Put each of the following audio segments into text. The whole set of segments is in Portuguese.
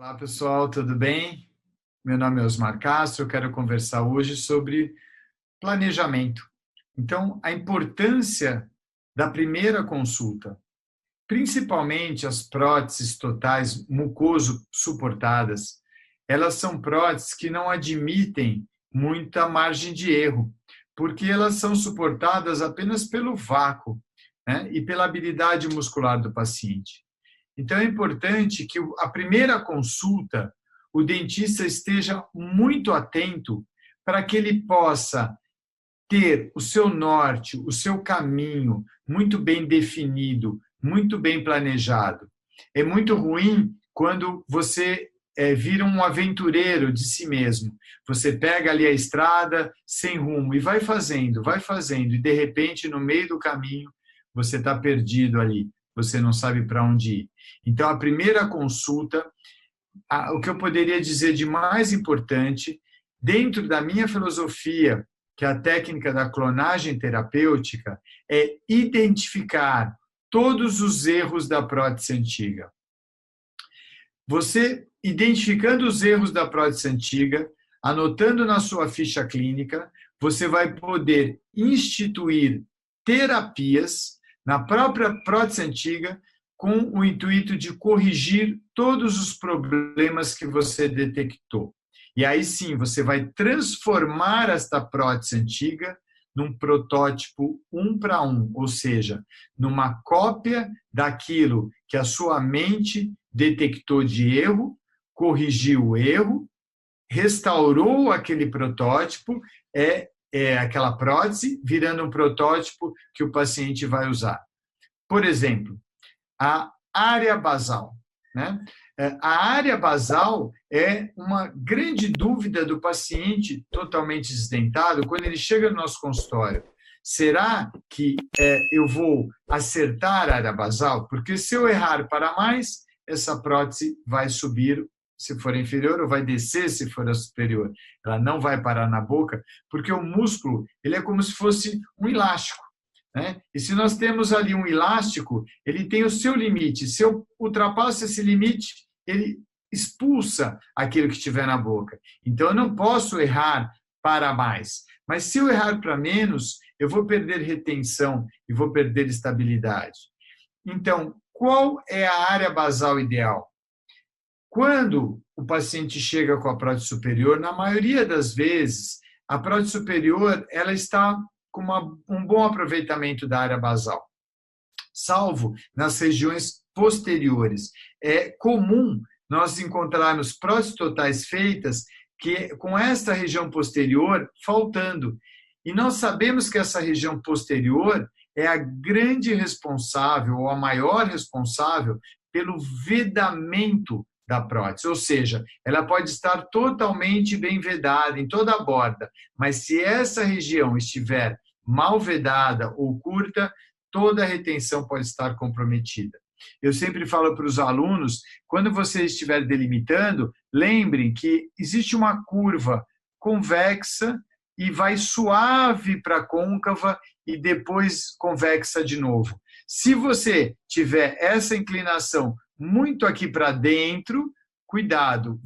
Olá, pessoal, tudo bem? Meu nome é Osmar Castro, eu quero conversar hoje sobre planejamento. Então, a importância da primeira consulta, principalmente as próteses totais mucoso suportadas, elas são próteses que não admitem muita margem de erro, porque elas são suportadas apenas pelo vácuo, né, e pela habilidade muscular do paciente. Então, é importante que a primeira consulta, o dentista esteja muito atento para que ele possa ter o seu norte, o seu caminho muito bem definido, muito bem planejado. É muito ruim quando você vira um aventureiro de si mesmo. Você pega ali a estrada sem rumo e vai fazendo, e de repente, no meio do caminho, você está perdido ali, você não sabe para onde ir. Então, a primeira consulta, o que eu poderia dizer de mais importante, dentro da minha filosofia, que é a técnica da clonagem terapêutica, é identificar todos os erros da prótese antiga. Você, identificando os erros da prótese antiga, anotando na sua ficha clínica, você vai poder instituir terapias na própria prótese antiga com o intuito de corrigir todos os problemas que você detectou. E aí sim, você vai transformar esta prótese antiga num protótipo 1 para 1, ou seja, numa cópia daquilo que a sua mente detectou de erro, corrigiu o erro, restaurou aquele protótipo, aquela prótese, virando um protótipo que o paciente vai usar. Por exemplo, a área basal, né? A área basal é uma grande dúvida do paciente totalmente desdentado quando ele chega no nosso consultório. Será que eu vou acertar a área basal? Porque se eu errar para mais, essa prótese vai subir se for inferior ou vai descer se for a superior. Ela não vai parar na boca, porque o músculo ele é como se fosse um elástico. Né? E se nós temos ali um elástico, ele tem o seu limite. Se eu ultrapasso esse limite, ele expulsa aquilo que estiver na boca. Então, eu não posso errar para mais. Mas se eu errar para menos, eu vou perder retenção e vou perder estabilidade. Então, qual é a área basal ideal? Quando o paciente chega com a prótese superior, na maioria das vezes, a prótese superior ela está com um bom aproveitamento da área basal, salvo nas regiões posteriores. É comum nós encontrarmos próteses totais feitas com esta região posterior faltando. E nós sabemos que essa região posterior é a grande responsável, ou a maior responsável, pelo vedamento da prótese, ou seja, ela pode estar totalmente bem vedada em toda a borda, mas se essa região estiver mal vedada ou curta, toda a retenção pode estar comprometida. Eu sempre falo para os alunos, quando você estiver delimitando, lembrem que existe uma curva convexa e vai suave para côncava e depois convexa de novo. Se você tiver essa inclinação muito aqui para dentro, cuidado,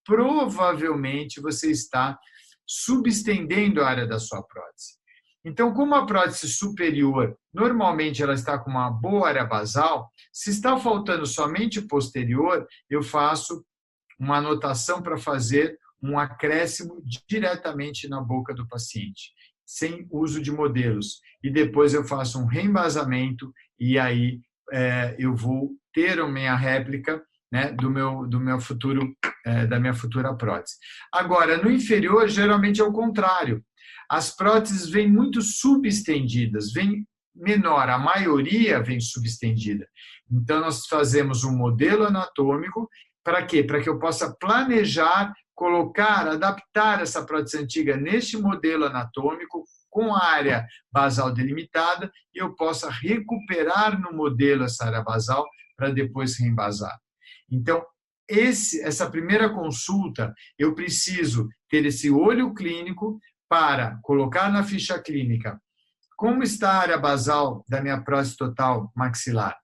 provavelmente você está subestendendo a área da sua prótese. Então, como a prótese superior, normalmente ela está com uma boa área basal, se está faltando somente posterior, eu faço uma anotação para fazer um acréscimo diretamente na boca do paciente, sem uso de modelos. E depois eu faço um reembasamento e aí eu vou ter a minha réplica, né, do meu futuro, da minha futura prótese. Agora, no inferior, geralmente é o contrário. As próteses vêm muito subestendidas, vêm menor, a maioria vem subestendida. Então, nós fazemos um modelo anatômico, para quê? Para que eu possa planejar, colocar, adaptar essa prótese antiga neste modelo anatômico, com a área basal delimitada, e eu possa recuperar no modelo essa área basal para depois reembasar. Então, essa primeira consulta, eu preciso ter esse olho clínico para colocar na ficha clínica como está a área basal da minha prótese total maxilar.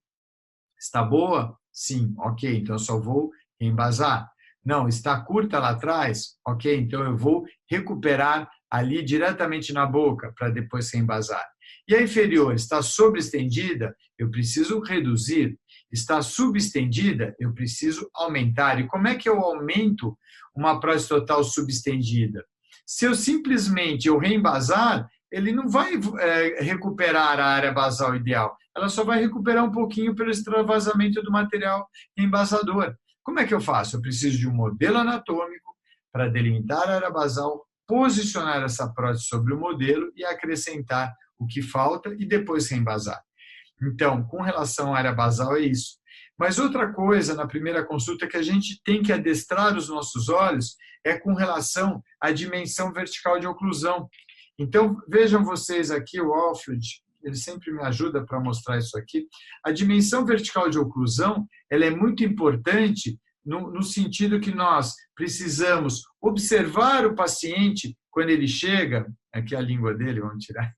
Está boa? Sim, ok, então eu só vou reembasar? Não, está curta lá atrás? Ok, então eu vou recuperar ali diretamente na boca para depois reembasar. E a inferior está sobreestendida? Eu preciso reduzir. Está subestendida? Eu preciso aumentar. E como é que eu aumento uma prótese total subestendida? Se eu simplesmente reembasar, ele não vai recuperar a área basal ideal. Ela só vai recuperar um pouquinho pelo extravasamento do material embasador. Como é que eu faço? Eu preciso de um modelo anatômico para delimitar a área basal, posicionar essa prótese sobre o modelo e acrescentar o que falta e depois reembasar. Então, com relação à área basal, é isso. Mas outra coisa, na primeira consulta, que a gente tem que adestrar os nossos olhos é com relação à dimensão vertical de oclusão. Então, vejam vocês aqui, o Alfred, ele sempre me ajuda para mostrar isso aqui. A dimensão vertical de oclusão, ela é muito importante no sentido que nós precisamos observar o paciente quando ele chega, aqui a língua dele, vamos tirar.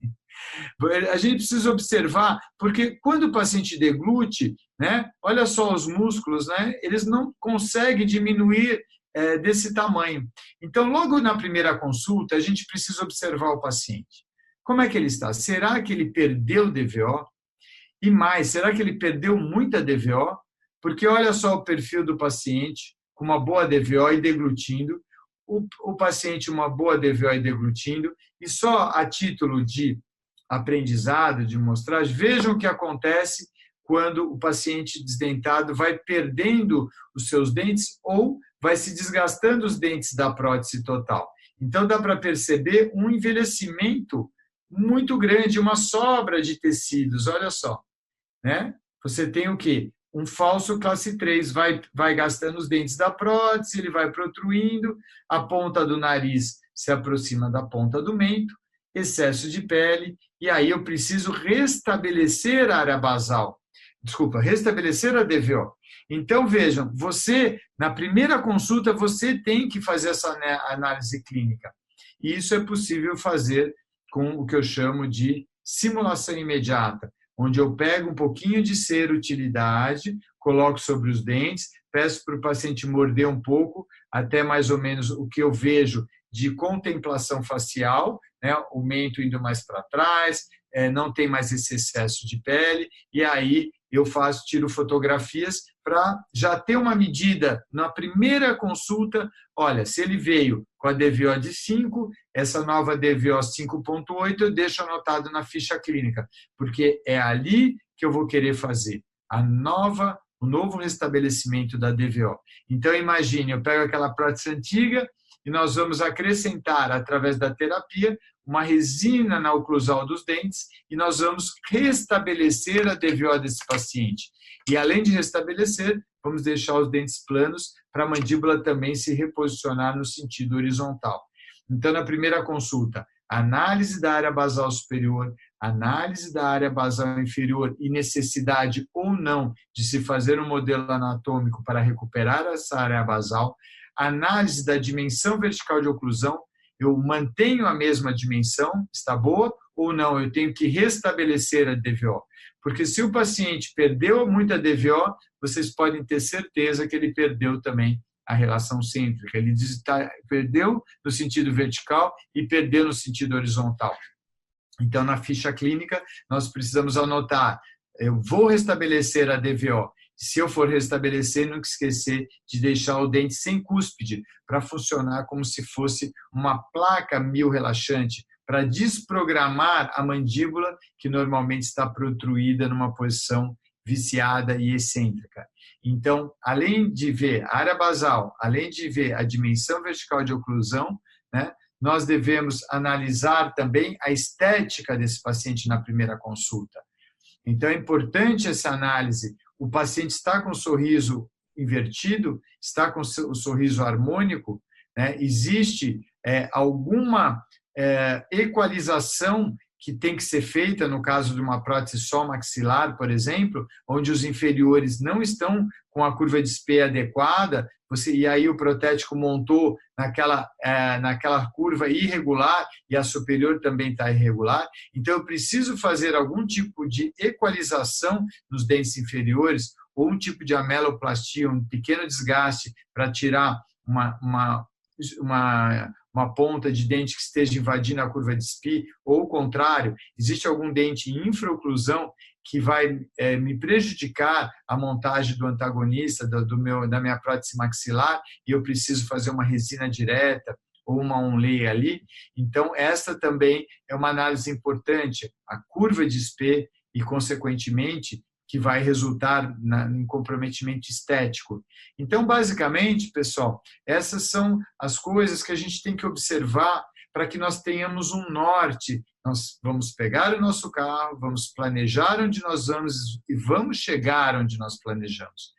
A gente precisa observar, porque quando o paciente deglute, né, olha só os músculos, né, eles não conseguem diminuir desse tamanho. Então, logo na primeira consulta, a gente precisa observar o paciente. Como é que ele está? Será que ele perdeu DVO? E mais, será que ele perdeu muita DVO? Porque olha só o perfil do paciente com uma boa DVO e deglutindo, o paciente uma boa DVO e deglutindo, e só a título de aprendizado, de mostragem, vejam o que acontece quando o paciente desdentado vai perdendo os seus dentes ou vai se desgastando os dentes da prótese total. Então, dá para perceber um envelhecimento muito grande, uma sobra de tecidos, olha só. Né? Você tem o quê? Um falso classe 3, vai gastando os dentes da prótese, ele vai protruindo, a ponta do nariz se aproxima da ponta do mento, excesso de pele, e aí eu preciso restabelecer a área basal. Desculpa, restabelecer a DVO. Então, vejam, você, na primeira consulta, você tem que fazer essa análise clínica. E isso é possível fazer com o que eu chamo de simulação imediata, onde eu pego um pouquinho de cera utilidade, coloco sobre os dentes, peço para o paciente morder um pouco, até mais ou menos o que eu vejo de contemplação facial, né? O mento indo mais para trás, não tem mais esse excesso de pele, e aí eu tiro fotografias para já ter uma medida na primeira consulta. Olha, se ele veio com a DVO de 5, essa nova DVO 5.8 eu deixo anotado na ficha clínica, porque é ali que eu vou querer fazer o novo restabelecimento da DVO. Então, imagine, eu pego aquela prótese antiga e nós vamos acrescentar, através da terapia, uma resina na oclusal dos dentes e nós vamos restabelecer a DVO desse paciente. E, além de restabelecer, vamos deixar os dentes planos para a mandíbula também se reposicionar no sentido horizontal. Então, na primeira consulta, análise da área basal superior, análise da área basal inferior e necessidade ou não de se fazer um modelo anatômico para recuperar essa área basal, análise da dimensão vertical de oclusão, eu mantenho a mesma dimensão, está boa, ou não, eu tenho que restabelecer a DVO. Porque se o paciente perdeu muita DVO, vocês podem ter certeza que ele perdeu também a relação cêntrica. Ele perdeu no sentido vertical e perdeu no sentido horizontal. Então, na ficha clínica, nós precisamos anotar, eu vou restabelecer a DVO. Se eu for restabelecer, não esquecer de deixar o dente sem cúspide, para funcionar como se fosse uma placa mil relaxante, para desprogramar a mandíbula, que normalmente está protruída numa posição viciada e excêntrica. Então, além de ver a área basal, além de ver a dimensão vertical de oclusão, né, nós devemos analisar também a estética desse paciente na primeira consulta. Então, é importante essa análise. O paciente está com o sorriso invertido, está com o sorriso harmônico, né? Existe alguma equalização que tem que ser feita no caso de uma prótese só maxilar, por exemplo, onde os inferiores não estão com a curva de Spee adequada, e aí o protético montou naquela curva irregular e a superior também está irregular. Então, eu preciso fazer algum tipo de equalização nos dentes inferiores ou um tipo de ameloplastia, um pequeno desgaste para tirar uma ponta de dente que esteja invadindo a curva de Spee, ou o contrário, existe algum dente em infraoclusão que vai me prejudicar a montagem do antagonista da minha prótese maxilar e eu preciso fazer uma resina direta ou uma onlay ali. Então, esta também é uma análise importante, a curva de Spee e, consequentemente, que vai resultar em comprometimento estético. Então, basicamente, pessoal, essas são as coisas que a gente tem que observar para que nós tenhamos um norte. Nós vamos pegar o nosso carro, vamos planejar onde nós vamos e vamos chegar onde nós planejamos.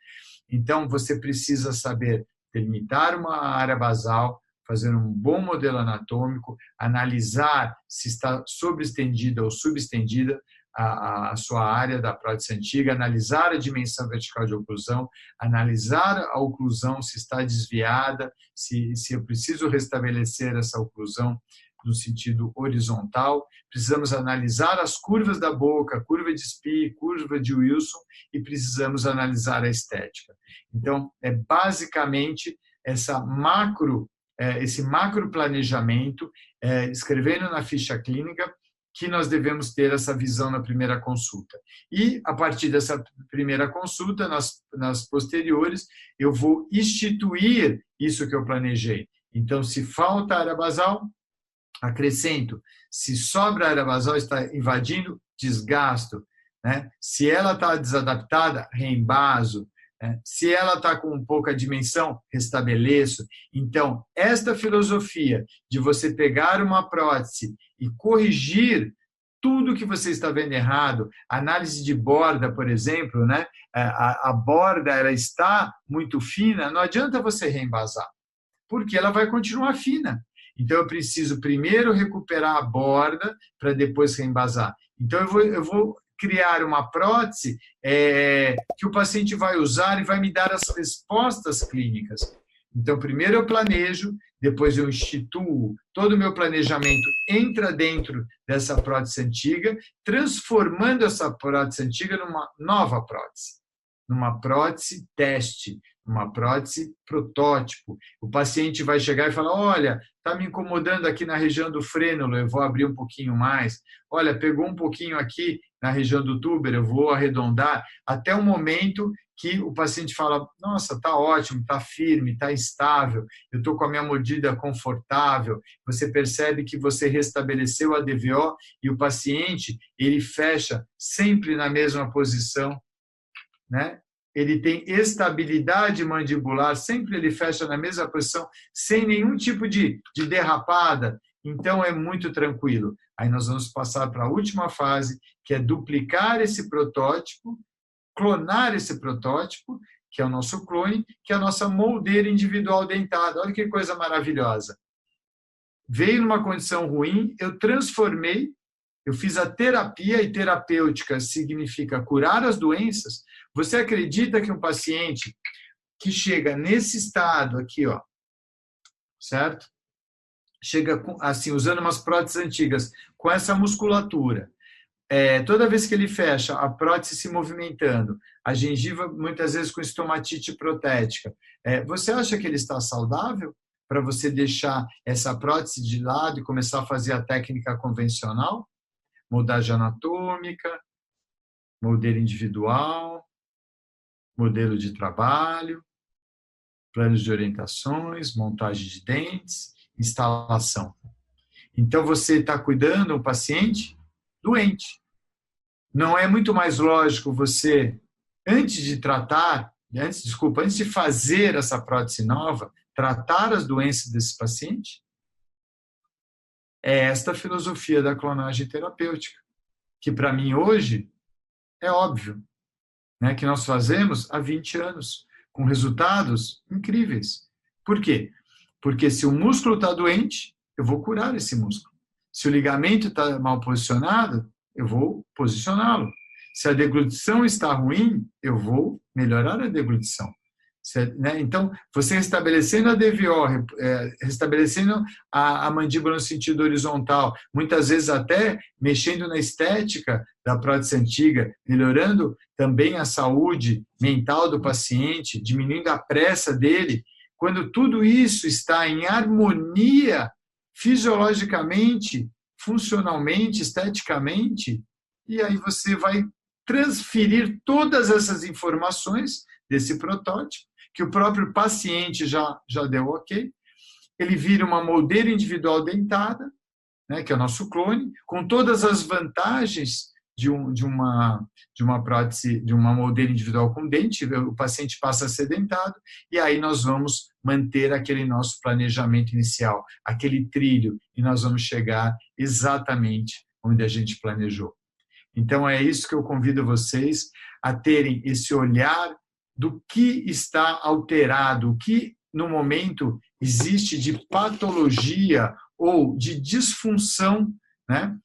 Então, você precisa saber delimitar uma área basal, fazer um bom modelo anatômico, analisar se está sobreestendida ou subestendida a sua área da prótese antiga, analisar a dimensão vertical de oclusão, analisar a oclusão se está desviada, se eu preciso restabelecer essa oclusão no sentido horizontal. Precisamos analisar as curvas da boca, curva de Spee, curva de Wilson, e precisamos analisar a estética. Então, é basicamente esse macro planejamento, escrevendo na ficha clínica, que nós devemos ter essa visão na primeira consulta. E, a partir dessa primeira consulta, nas posteriores, eu vou instituir isso que eu planejei. Então, se falta área basal, acrescento. Se sobra área basal, está invadindo, desgasto. Né? Se ela está desadaptada, reembaso. Se ela está com pouca dimensão, restabeleço. Então, esta filosofia de você pegar uma prótese e corrigir tudo que você está vendo errado, análise de borda, por exemplo, né? A borda ela está muito fina, não adianta você reembasar, porque ela vai continuar fina. Então, eu preciso primeiro recuperar a borda para depois reembasar. Então, eu vou criar uma prótese que o paciente vai usar e vai me dar as respostas clínicas. Então, primeiro eu planejo, depois eu instituo, todo o meu planejamento entra dentro dessa prótese antiga, transformando essa prótese antiga numa nova prótese, numa prótese teste, uma prótese protótipo. O paciente vai chegar e falar, olha, está me incomodando aqui na região do frênulo, eu vou abrir um pouquinho mais. Olha, pegou um pouquinho aqui na região do túber, eu vou arredondar, até o momento que o paciente fala, nossa, está ótimo, está firme, está estável, eu estou com a minha mordida confortável. Você percebe que você restabeleceu a DVO e o paciente, ele fecha sempre na mesma posição, né? Ele tem estabilidade mandibular, sempre ele fecha na mesma posição, sem nenhum tipo de derrapada. Então, é muito tranquilo. Aí nós vamos passar para a última fase, que é duplicar esse protótipo, clonar esse protótipo, que é o nosso clone, que é a nossa moldeira individual dentada. Olha que coisa maravilhosa. Veio numa condição ruim, eu transformei, eu fiz a terapia, e terapêutica significa curar as doenças. Você acredita que um paciente que chega nesse estado aqui, ó, certo? Chega assim, usando umas próteses antigas, com essa musculatura, toda vez que ele fecha, a prótese se movimentando, a gengiva muitas vezes com estomatite protética, você acha que ele está saudável para você deixar essa prótese de lado e começar a fazer a técnica convencional? Moldagem anatômica, moldeira individual, modelo de trabalho, planos de orientações, montagem de dentes, instalação. Então, você está cuidando do paciente doente. Não é muito mais lógico você, antes de fazer essa prótese nova, tratar as doenças desse paciente? É esta a filosofia da clonagem terapêutica, que para mim hoje é óbvio, né, que nós fazemos há 20 anos, com resultados incríveis. Por quê? Porque se o músculo está doente, eu vou curar esse músculo. Se o ligamento está mal posicionado, eu vou posicioná-lo. Se a deglutição está ruim, eu vou melhorar a deglutição. Né? Então, você restabelecendo a DVO, restabelecendo a mandíbula no sentido horizontal, muitas vezes até mexendo na estética da prótese antiga, melhorando também a saúde mental do paciente, diminuindo a pressa dele, quando tudo isso está em harmonia fisiologicamente, funcionalmente, esteticamente, e aí você vai transferir todas essas informações desse protótipo, que o próprio paciente já deu ok, ele vira uma moldeira individual dentada, né, que é o nosso clone, com todas as vantagens de uma prótese, de uma moldeira individual com dente, o paciente passa a ser dentado, e aí nós vamos manter aquele nosso planejamento inicial, aquele trilho, e nós vamos chegar exatamente onde a gente planejou. Então, é isso que eu convido vocês a terem esse olhar do que está alterado, o que, no momento, existe de patologia ou de disfunção, né,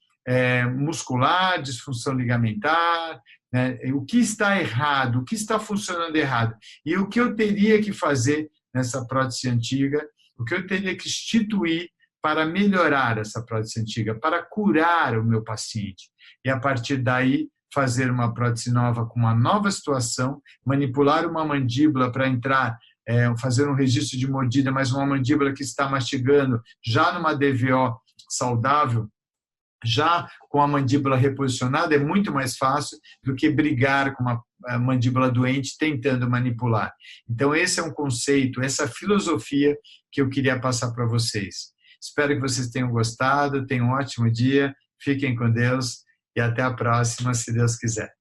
muscular, disfunção ligamentar, né, o que está errado, o que está funcionando errado. E o que eu teria que fazer nessa prótese antiga, o que eu teria que instituir para melhorar essa prótese antiga, para curar o meu paciente. E, a partir daí, fazer uma prótese nova com uma nova situação, manipular uma mandíbula para entrar, fazer um registro de mordida, mas uma mandíbula que está mastigando, já numa DVO saudável, já com a mandíbula reposicionada, é muito mais fácil do que brigar com uma mandíbula doente tentando manipular. Então, esse é um conceito, essa filosofia que eu queria passar para vocês. Espero que vocês tenham gostado, tenham um ótimo dia, fiquem com Deus e até a próxima, se Deus quiser.